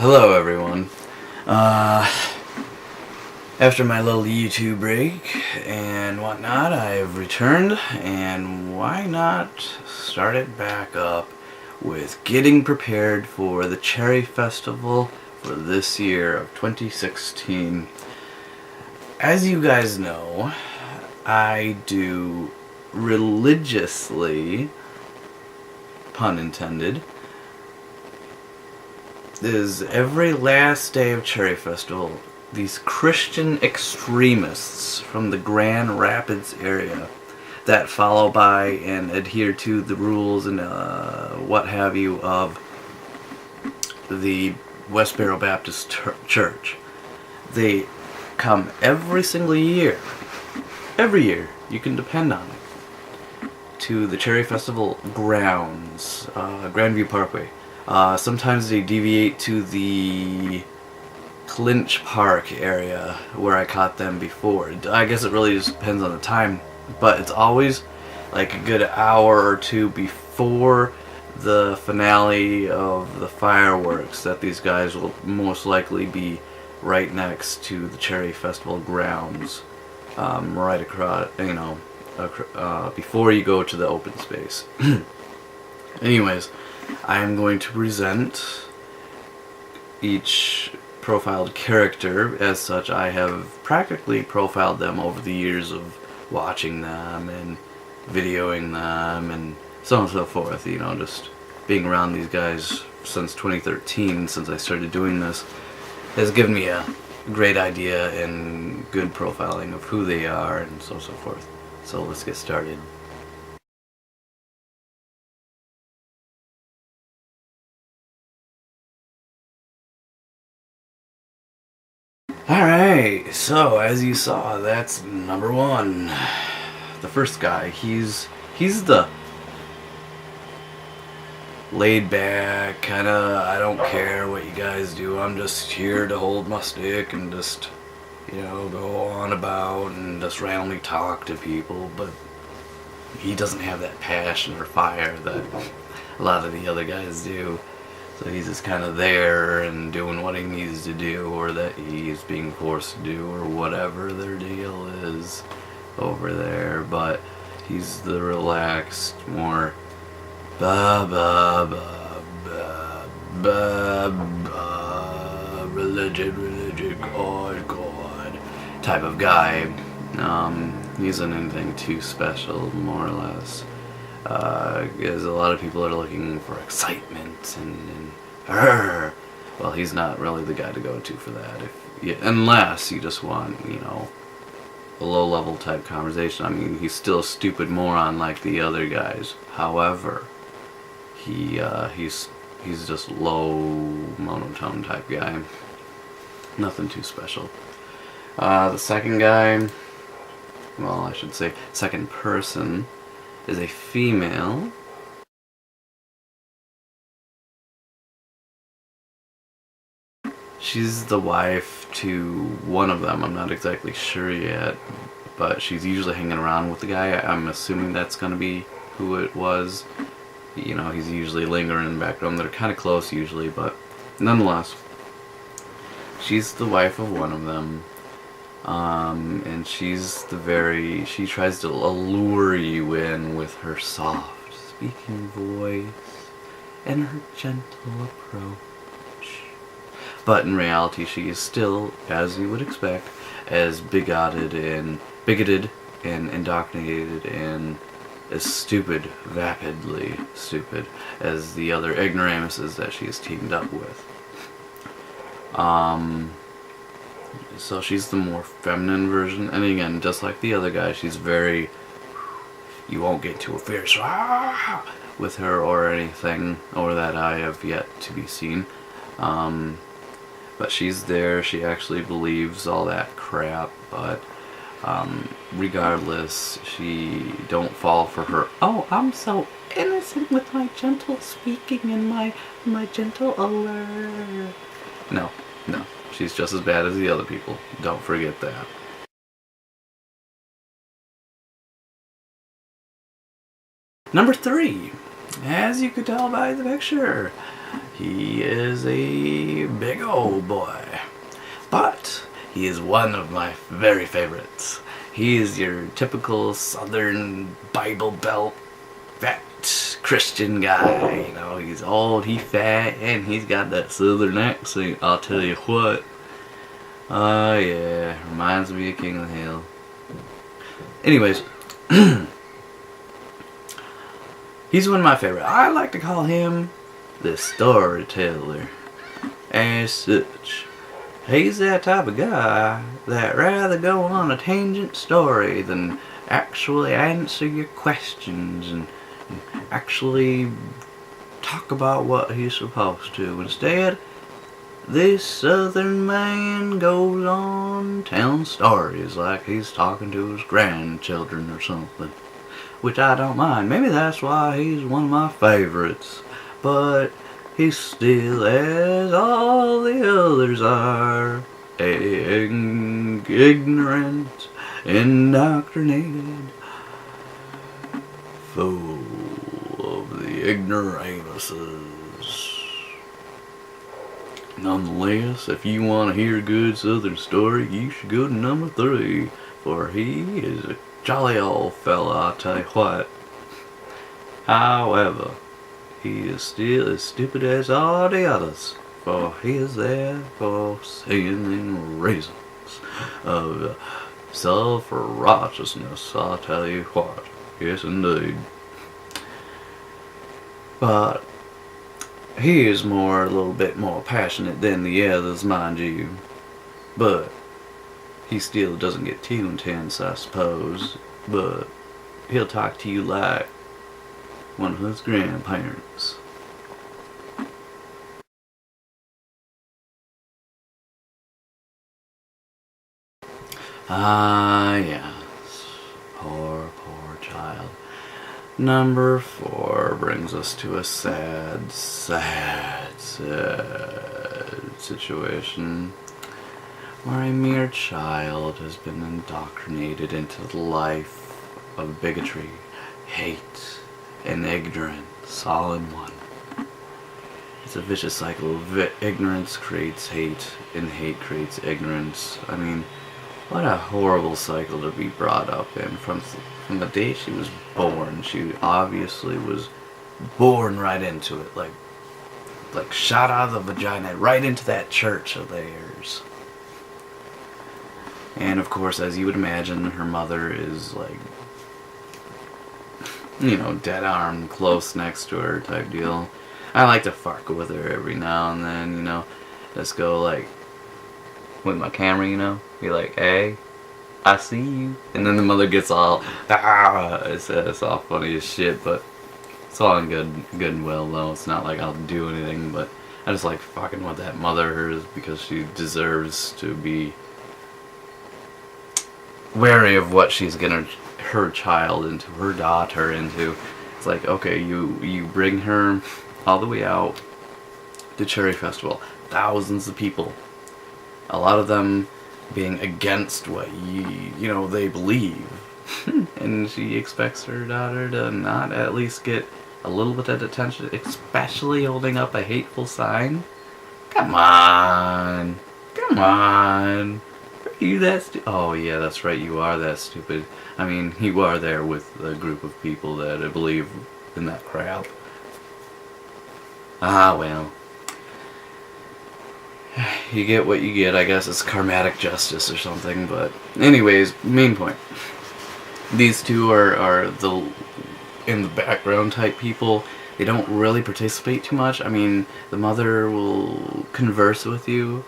Hello everyone. After my little YouTube break and whatnot, I've returned, and why not start it back up with getting prepared for the Cherry Festival for this year of 2016. As you guys know, I do religiously, pun intended, is every last day of Cherry Festival, these Christian extremists from the Grand Rapids area that follow by and adhere to the rules and what have you of the Westboro Baptist Church. They come every single year. Every year, you can depend on it, to the Cherry Festival grounds, Grandview Parkway. Sometimes they deviate to the Clinch Park area where I caught them before. I guess it really just depends on the time, but it's always like a good hour or two before the finale of the fireworks that these guys will most likely be right next to the Cherry Festival grounds, right across, before you go to the open space. Anyways, I am going to present each profiled character as such. I have practically profiled them over the years of watching them and videoing them and so on and so forth. Just being around these guys since 2013, since I started doing this, has given me a great idea and good profiling of who they are and so forth. So let's get started. Alright, so as you saw, that's number one. The first guy, he's the laid back, kinda, I don't care what you guys do, I'm just here to hold my stick and just, go on about and just randomly talk to people, but he doesn't have that passion or fire that a lot of the other guys do. So he's just kind of there and doing what he needs to do, or that he's being forced to do, or whatever their deal is over there. But he's the relaxed, more religion, God type of guy. He isn't anything too special, more or less. Because a lot of people are looking for excitement and well, he's not really the guy to go to for that. Unless you just want, a low-level type conversation. I mean, he's still a stupid moron like the other guys. However, he's just low monotone type guy. Nothing too special. The second guy, well, I should say second person, is a female. She's the wife to one of them. I'm not exactly sure yet, but she's usually hanging around with the guy. I'm assuming that's going to be who it was. He's usually lingering in the background. They're kind of close usually, but nonetheless, she's the wife of one of them. And she tries to allure you in with her soft speaking voice and her gentle approach. But in reality, she is still, as you would expect, as bigoted and indoctrinated and as stupid, vapidly stupid, as the other ignoramuses that she is teamed up with. So she's the more feminine version, and again, just like the other guy, she's very, you won't get too fierce with her or anything, or that I have yet to be seen. But she's there, she actually believes all that crap, but regardless, she don't fall for her, oh, I'm so innocent with my gentle speaking and my gentle allure. No. She's just as bad as the other people. Don't forget that. Number 3. As you could tell by the picture, He is a big old boy. But he is one of my very favorites. He is your typical Southern Bible Belt fat Christian guy. You know, he's old, he's fat, and he's got that Southern accent. I'll tell you what. Oh yeah, reminds me of King of the Hill. Anyways, he's one of my favorites. I like to call him the storyteller. As such, he's that type of guy that rather go on a tangent story than actually answer your questions and actually talk about what he's supposed to. Instead, this Southern man goes on telling stories like he's talking to his grandchildren or something, which I don't mind. Maybe that's why he's one of my favorites. But he's still, as all the others are, ignorant, indoctrinated, full of the ignoramuses. Nonetheless, if you want to hear a good Southern story, you should go to number 3, for he is a jolly old fella, I'll tell you what. However, he is still as stupid as all the others, for he is there for seeming reasons of self-righteousness, I'll tell you what. Yes, indeed. But he is a little bit more passionate than the others, mind you. But he still doesn't get too intense, I suppose. But he'll talk to you like one of his grandparents. Ah, yes. Poor child. Number 4 brings us to a sad situation where a mere child has been indoctrinated into the life of bigotry, hate, and ignorance all in one. It's a vicious cycle of ignorance creates hate, and hate creates ignorance. I mean, what a horrible cycle to be brought up in. From the day she was born, she obviously was born right into it, like shot out of the vagina, right into that church of theirs. And of course, as you would imagine, her mother is like, you know, dead arm close next to her type deal. I like to fuck with her every now and then, you know, just go like, with my camera, you know, be like, hey, I see you. And then the mother gets all, it's all funny as shit, but it's all in good and well, though. It's not like I'll do anything, but I just like fucking with that mother because she deserves to be wary of what she's gonna her child into, her daughter into. It's like, okay, you bring her all the way out to Cherry Festival, thousands of people, a lot of them being against what they believe, and she expects her daughter to not at least get a little bit of attention, especially holding up a hateful sign. Come on. Are you that stupid? Oh yeah, that's right, you are that stupid. I mean, you are there with a group of people that believe in that crap. Ah, well. You get what you get. I guess it's karmatic justice or something, but anyways, main point. These two are the in the background type people. They don't really participate too much. I mean, the mother will converse with you,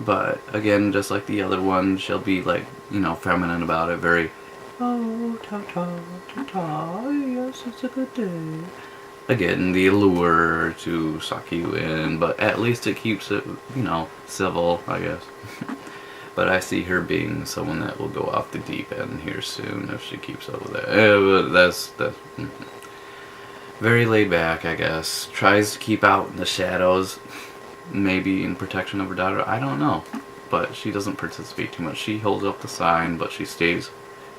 but again, just like the other one, she'll be like, feminine about it, very, oh, ta-ta, yes, it's a good day. Again, the allure to suck you in, but at least it keeps it, civil, I guess. But I see her being someone that will go off the deep end here soon if she keeps up with that. But that's very laid back, I guess. Tries to keep out in the shadows, maybe in protection of her daughter. I don't know, but she doesn't participate too much. She holds up the sign, but she stays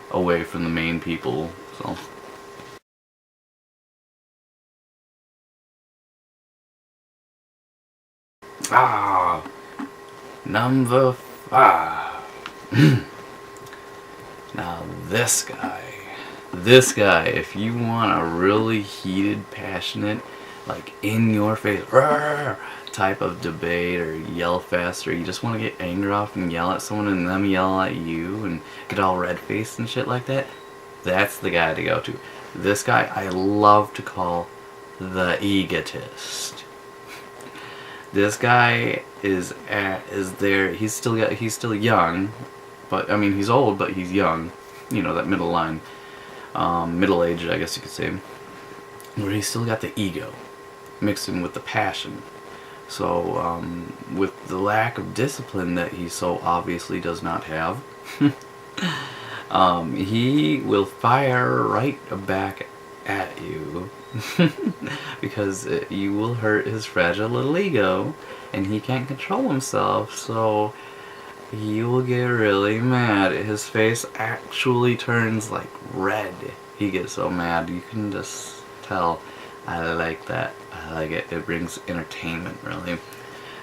away from the main people. So. Ah, number 5. Now this guy, if you want a really heated, passionate, like in your face type of debate, or yell fast, or you just want to get anger off and yell at someone and them yell at you and get all red faced and shit like that, that's the guy to go to. This guy I love to call the Egotist. This guy is there. He's still young, but I mean he's old, but he's young. You know, that middle line, middle aged, I guess you could say, where he's still got the ego mixed in with the passion. So with the lack of discipline that he so obviously does not have, he will fire right back at you because you will hurt his fragile little ego, and he can't control himself, so he will get really mad. His face actually turns like red. He gets so mad, you can just tell. I like that. I like it. It brings entertainment, really.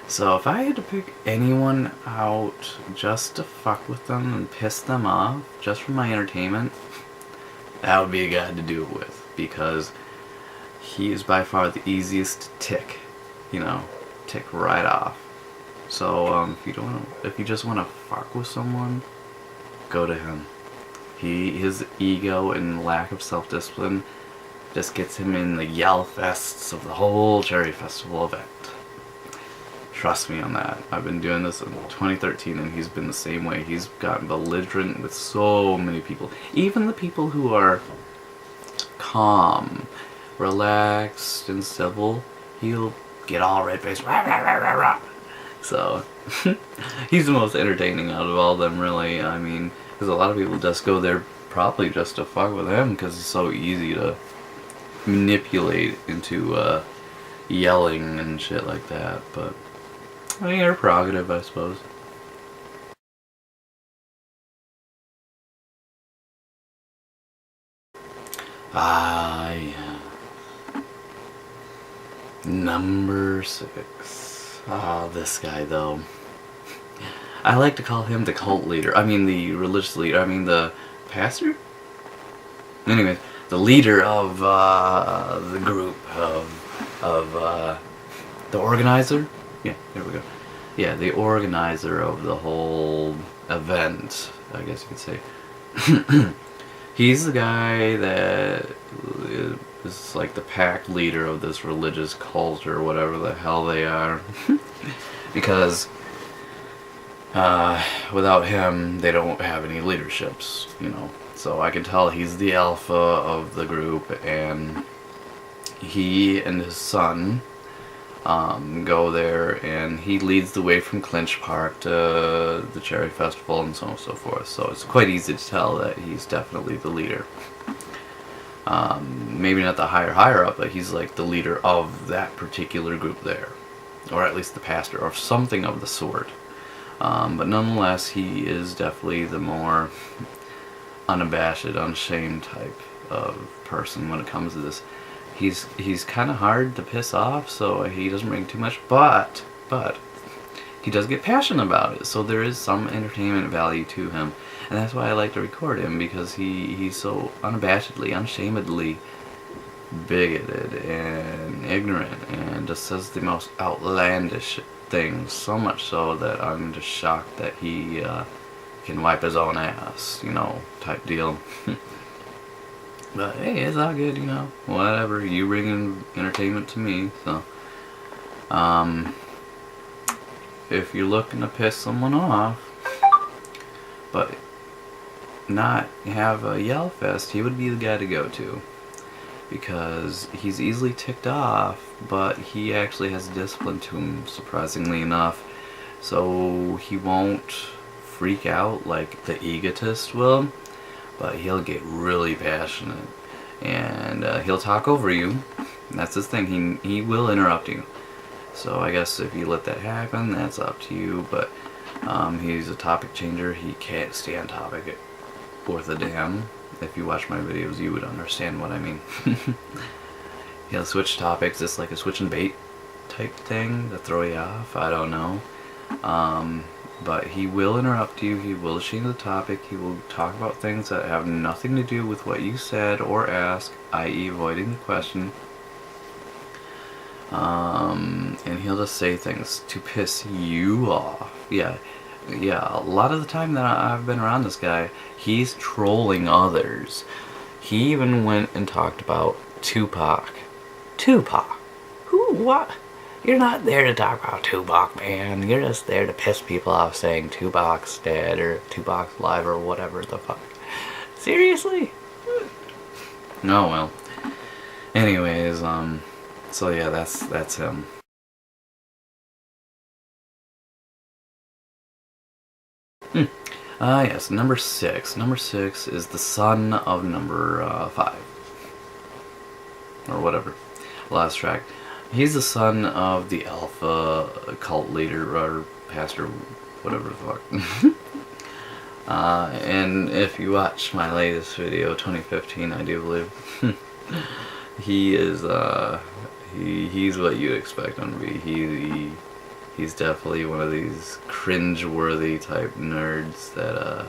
So if I had to pick anyone out just to fuck with them and piss them off, just for my entertainment, that would be a guy to do it with, because he is by far the easiest to tick. You know, tick right off. So if you just want to fuck with someone, go to him. His ego and lack of self-discipline just gets him in the yell fests of the whole Cherry Festival event. Trust me on that. I've been doing this in 2013, and he's been the same way. He's gotten belligerent with so many people. Even the people who are calm, relaxed, and civil, he'll get all red-faced. So, he's the most entertaining out of all of them, really. I mean, because a lot of people just go there probably just to fuck with him, because it's so easy to manipulate into yelling and shit like that. But, I mean, your prerogative, I suppose. Ah, yeah. Number 6. Ah, this guy, though. I like to call him the cult leader. I mean, the religious leader. I mean, the pastor? Anyways, the leader of the group, of the organizer? Yeah, there we go. Yeah, the organizer of the whole event, I guess you could say. He's the guy that is like the pack leader of this religious cult, or whatever the hell they are. Because without him, they don't have any leaderships, you know. So I can tell he's the alpha of the group, and he and his son go there, and he leads the way from Clinch Park to the Cherry Festival, and so on and so forth. So it's quite easy to tell that he's definitely the leader. Maybe not the higher up, but he's like the leader of that particular group there, or at least the pastor, or something of the sort. But nonetheless, he is definitely the more unabashed, unshamed type of person when it comes to this. He's kind of hard to piss off, so he doesn't bring too much, but he does get passionate about it, so there is some entertainment value to him, and that's why I like to record him, because he's so unabashedly, unshamedly bigoted and ignorant, and just says the most outlandish things, so much so that I'm just shocked that he can wipe his own ass, you know, type deal. But hey, it's all good, you know, whatever, you bring in entertainment to me. So if you're looking to piss someone off but not have a yell fest, he would be the guy to go to, because he's easily ticked off, but he actually has discipline to him, surprisingly enough, so he won't freak out like the Egotist will, but he'll get really passionate, and he'll talk over you. That's his thing. He will interrupt you. So I guess if you let that happen, that's up to you, but he's a topic changer. He can't stay on topic worth a damn. If you watch my videos, you would understand what I mean. He'll switch topics just like a switching bait. type thing to throw you off. I don't know. But he will interrupt you. He will change the topic. He will talk about things that have nothing to do with what you said or asked, i.e. avoiding the question. And he'll just say things to piss you off. Yeah, a lot of the time that I've been around this guy, he's trolling others. He even went and talked about Tupac. Tupac? Who? What? You're not there to talk about Tupac, man. You're just there to piss people off saying Tupac's dead or Tupac's alive or whatever the fuck. Seriously? Oh, well. Anyways, so yeah, that's him. Yes, number 6. Number 6 is the son of number 5. Or whatever. Last track. He's the son of the alpha cult leader or pastor, whatever the fuck. And if you watch my latest video, 2015, I do believe, he is, he's what you'd expect him to be. He's definitely one of these cringe-worthy type nerds that,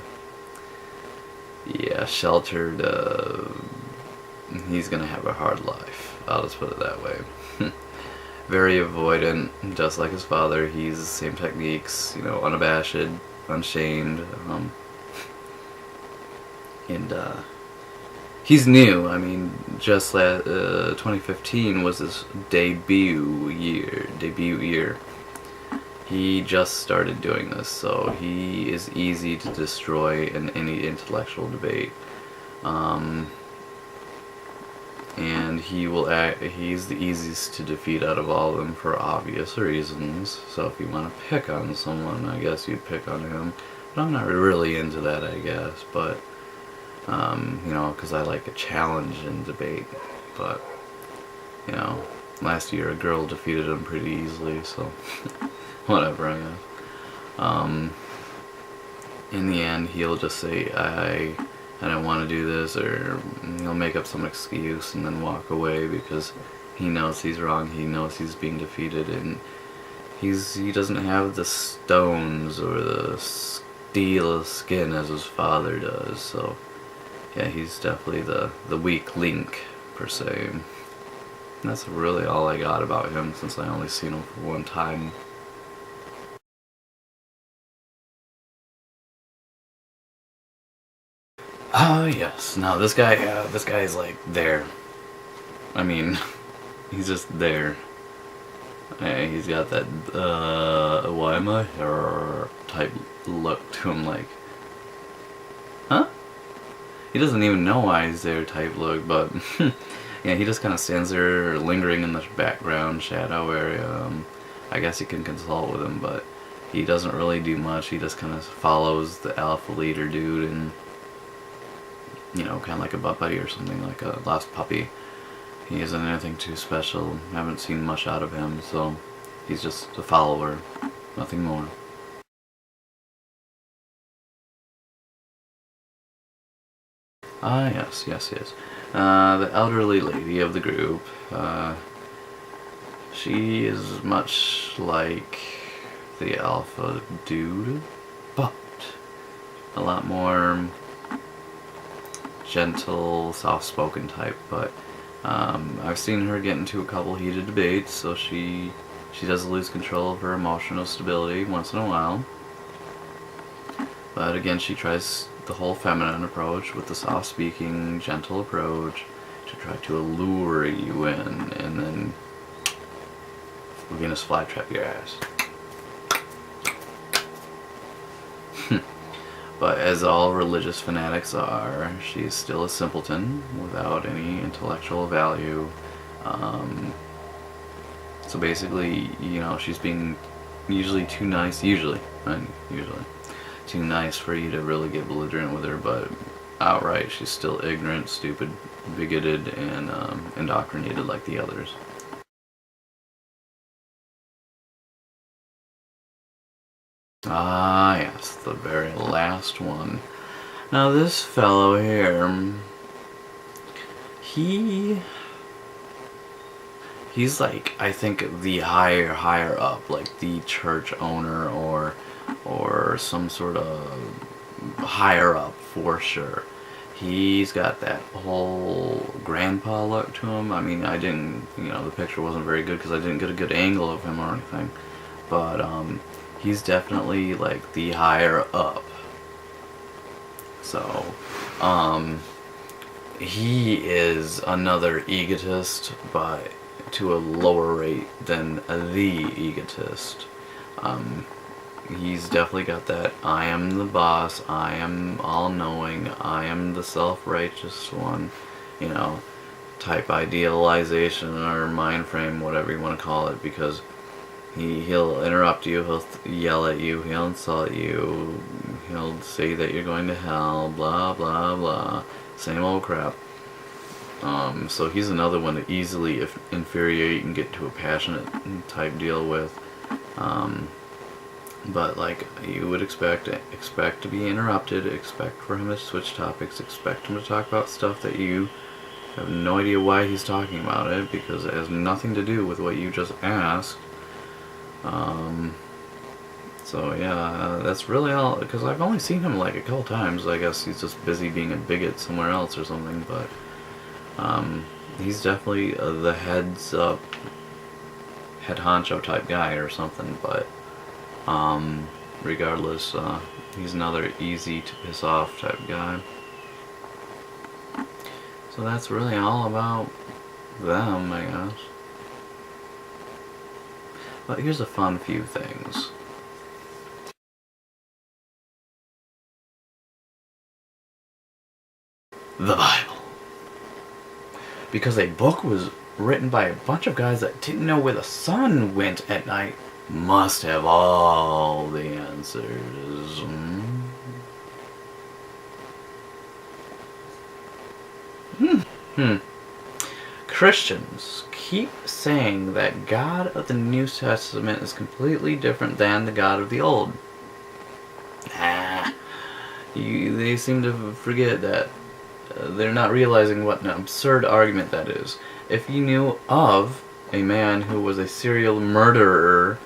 yeah, sheltered, he's gonna have a hard life. I'll just put it that way. Very avoidant, just like his father. He's the same techniques, you know, unabashed, unshamed, and, he's new. I mean, just 2015 was his debut year. He just started doing this, so he is easy to destroy in any intellectual debate. And he's the easiest to defeat out of all of them for obvious reasons. So if you want to pick on someone, I guess you'd pick on him. But I'm not really into that, I guess. But, you know, because I like a challenge in debate. But, you know, last year a girl defeated him pretty easily, so whatever, I guess. In the end, he'll just say, I don't want to do this, or he'll make up some excuse and then walk away because he knows he's wrong, he knows he's being defeated, and he doesn't have the stones or the steel skin as his father does, so yeah, he's definitely the weak link, per se. And that's really all I got about him, since I only seen him for one time. Oh, yes. Now this guy is like there. I mean, he's just there. He's got that, why am I here type look to him, like, huh? He doesn't even know why he's there type look, but, yeah, he just kind of stands there lingering in the background shadow area. I guess you can consult with him, but he doesn't really do much. He just kind of follows the alpha leader dude and, you know, kind of like a butt buddy or something, like a lost puppy. He isn't anything too special. Haven't seen much out of him, so he's just a follower, nothing more. Yes. The elderly lady of the group. She is much like the alpha dude, but a lot more gentle, soft-spoken type, but I've seen her get into a couple heated debates, so she does lose control of her emotional stability once in a while. But again, she tries the whole feminine approach with the soft-speaking, gentle approach to try to allure you in, and then we're gonna flytrap your ass. But as all religious fanatics are, she's still a simpleton without any intellectual value. So basically, you know, she's being usually too nice, usually, too nice for you to really get belligerent with her, but outright she's still ignorant, stupid, bigoted, and indoctrinated like the others. Yes, the very last one. Now this fellow here, he's like, I think the higher up, like the church owner or some sort of higher up for sure. He's got that whole grandpa look to him. I mean, I didn't, the picture wasn't very good because I didn't get a good angle of him or anything. But he's definitely like the higher up. So, he is another egotist, but to a lower rate than the egotist. He's definitely got that I am the boss, I am all-knowing, I am the self-righteous one, type idealization or mind frame, whatever you want to call it, because he'll interrupt you, he'll yell at you, he'll insult you, he'll say that you're going to hell, blah, blah, blah, same old crap. So he's another one to easily infuriate and get to a passionate type deal with. But like you would expect to be interrupted, expect for him to switch topics, expect him to talk about stuff that you have no idea why he's talking about it, because it has nothing to do with what you just asked. So yeah, that's really all, because I've only seen him like a couple times. I guess he's just busy being a bigot somewhere else or something, but he's definitely the head honcho type guy or something, but regardless, he's another easy to piss off type guy. So that's really all about them, I guess. But here's a fun few things. The Bible. Because a book was written by a bunch of guys that didn't know where the sun went at night must have all the answers. Christians keep saying that God of the New Testament is completely different than the God of the Old. They seem to forget that they're not realizing what an absurd argument that is. If you knew of a man who was a serial murderer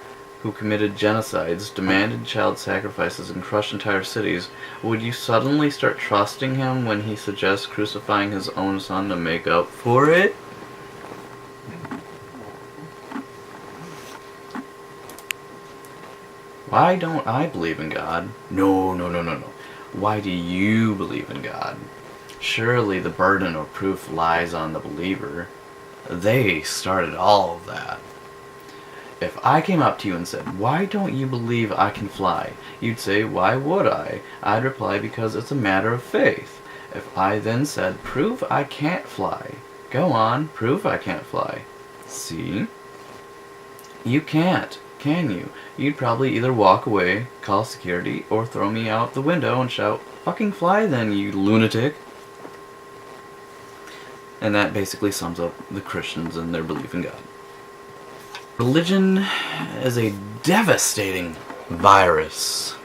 who committed genocides, demanded child sacrifices, and crushed entire cities, would you suddenly start trusting him when he suggests crucifying his own son to make up for it? Why don't I believe in God? No. Why do you believe in God? Surely the burden of proof lies on the believer. They started all of that. If I came up to you and said, why don't you believe I can fly? You'd say, why would I? I'd reply, because it's a matter of faith. If I then said, prove I can't fly. Go on, prove I can't fly. See? You can't, can you? You'd probably either walk away, call security, or throw me out the window and shout, fucking fly then, you lunatic. And that basically sums up the Christians and their belief in God. Religion is a devastating virus.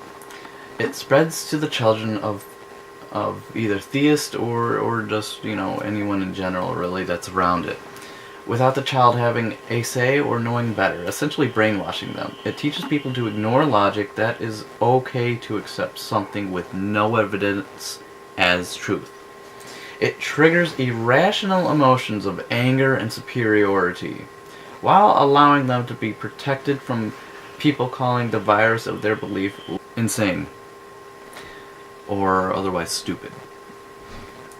It spreads to the children of either theist or just, anyone in general, really, that's around it, without the child having a say or knowing better, essentially brainwashing them. It teaches people to ignore logic that is okay to accept something with no evidence as truth. It triggers irrational emotions of anger and superiority, while allowing them to be protected from people calling the virus of their belief insane or otherwise stupid.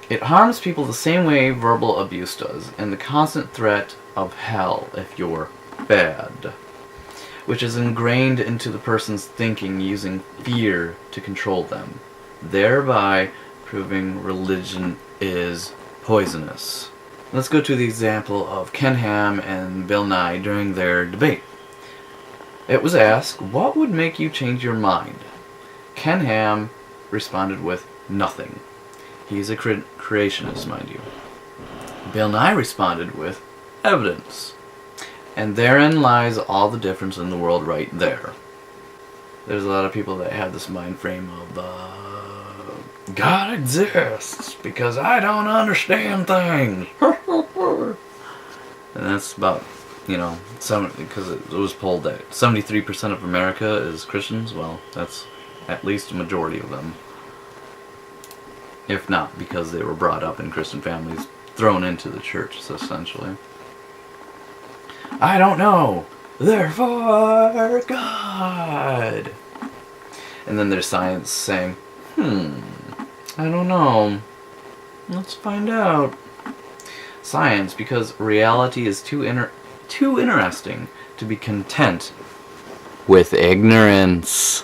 It harms people the same way verbal abuse does, and the constant threat of hell if you're bad, which is ingrained into the person's thinking using fear to control them, thereby proving religion is poisonous. Let's go to the example of Ken Ham and Bill Nye during their debate. It was asked, what would make you change your mind? Ken Ham responded with nothing. He's a creationist, mind you. Bill Nye responded with evidence. And therein lies all the difference in the world right there. There's a lot of people that have this mind frame of, God exists because I don't understand things. And that's about because it was polled that 73% of America is Christians. Well, that's at least a majority of them. If not, because they were brought up in Christian families, thrown into the church, essentially. I don't know. Therefore, God. And then there's science saying, I don't know. Let's find out. Science, because reality is too interesting to be content with ignorance.